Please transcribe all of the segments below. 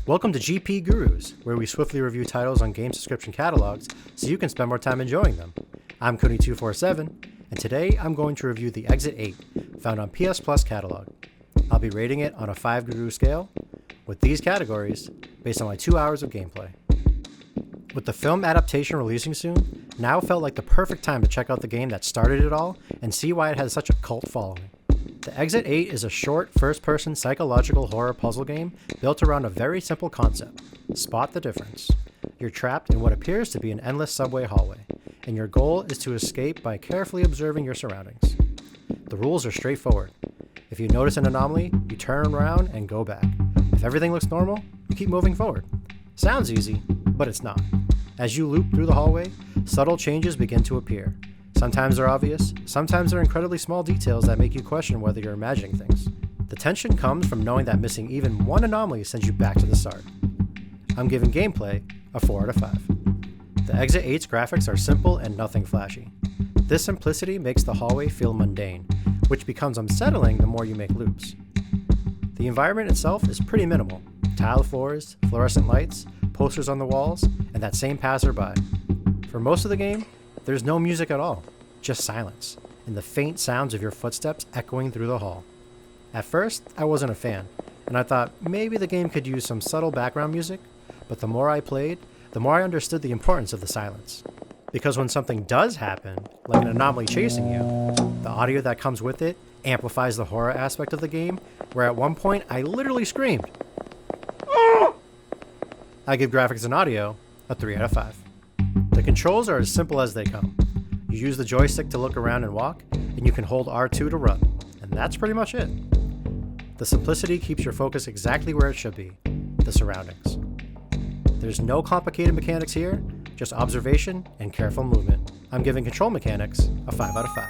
Welcome to GPGurus, where we swiftly review titles on game subscription catalogs so you can spend more time enjoying them. I'm Cooney247, and today I'm going to review The Exit 8, found on PS Plus catalog. I'll be rating it on a 5-guru scale, with these categories based on my 2 hours of gameplay. With the film adaptation releasing soon, now felt like the perfect time to check out the game that started it all and see why it has such a cult following. The Exit 8 is a short, first-person psychological horror puzzle game built around a very simple concept. Spot the difference. You're trapped in what appears to be an endless subway hallway, and your goal is to escape by carefully observing your surroundings. The rules are straightforward. If you notice an anomaly, you turn around and go back. If everything looks normal, you keep moving forward. Sounds easy, but it's not. As you loop through the hallway, subtle changes begin to appear. Sometimes they're obvious, sometimes they're incredibly small details that make you question whether you're imagining things. The tension comes from knowing that missing even one anomaly sends you back to the start. I'm giving gameplay a 4 out of 5. The Exit 8's graphics are simple and nothing flashy. This simplicity makes the hallway feel mundane, which becomes unsettling the more you make loops. The environment itself is pretty minimal. Tile floors, fluorescent lights, posters on the walls, and that same passerby. For most of the game, there's no music at all, just silence, and the faint sounds of your footsteps echoing through the hall. At first, I wasn't a fan, and I thought maybe the game could use some subtle background music, but the more I played, the more I understood the importance of the silence. Because when something does happen, like an anomaly chasing you, the audio that comes with it amplifies the horror aspect of the game, where at one point I literally screamed. I give graphics and audio a 3 out of 5. The controls are as simple as they come. You use the joystick to look around and walk, and you can hold R2 to run, and that's pretty much it. The simplicity keeps your focus exactly where it should be, the surroundings. There's no complicated mechanics here, just observation and careful movement. I'm giving control mechanics a 5 out of 5.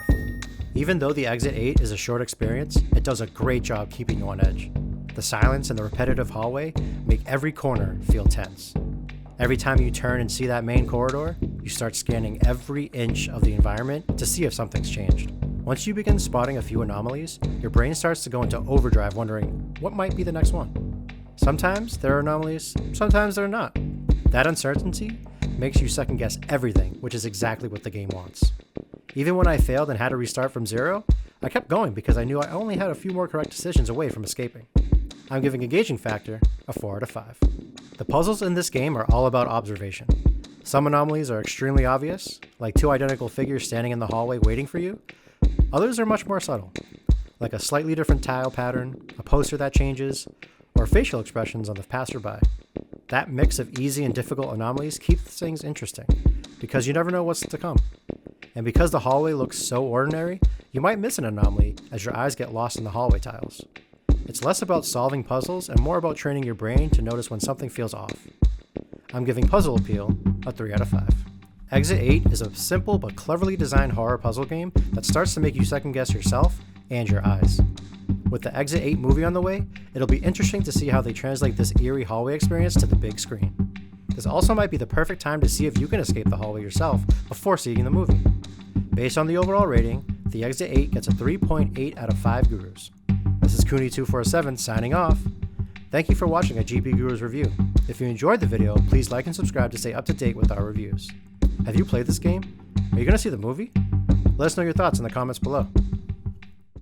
Even though the Exit 8 is a short experience, it does a great job keeping you on edge. The silence and the repetitive hallway make every corner feel tense. Every time you turn and see that main corridor, you start scanning every inch of the environment to see if something's changed. Once you begin spotting a few anomalies, your brain starts to go into overdrive wondering what might be the next one. Sometimes there are anomalies, sometimes there are not. That uncertainty makes you second guess everything, which is exactly what the game wants. Even when I failed and had to restart from zero, I kept going because I knew I only had a few more correct decisions away from escaping. I'm giving engaging factor a 4 out of 5. The puzzles in this game are all about observation. Some anomalies are extremely obvious, like two identical figures standing in the hallway waiting for you. Others are much more subtle, like a slightly different tile pattern, a poster that changes, or facial expressions on the passerby. That mix of easy and difficult anomalies keeps things interesting, because you never know what's to come. And because the hallway looks so ordinary, you might miss an anomaly as your eyes get lost in the hallway tiles. It's less about solving puzzles and more about training your brain to notice when something feels off. I'm giving puzzle appeal a 3 out of 5. Exit 8 is a simple but cleverly designed horror puzzle game that starts to make you second guess yourself and your eyes. With the Exit 8 movie on the way, it'll be interesting to see how they translate this eerie hallway experience to the big screen. This also might be the perfect time to see if you can escape the hallway yourself before seeing the movie. Based on the overall rating, the Exit 8 gets a 3.8 out of 5 gurus. This is Cooney247 signing off. Thank you for watching a GPGurus review. If you enjoyed the video, please like and subscribe to stay up to date with our reviews. Have you played this game? Are you going to see the movie? Let us know your thoughts in the comments below.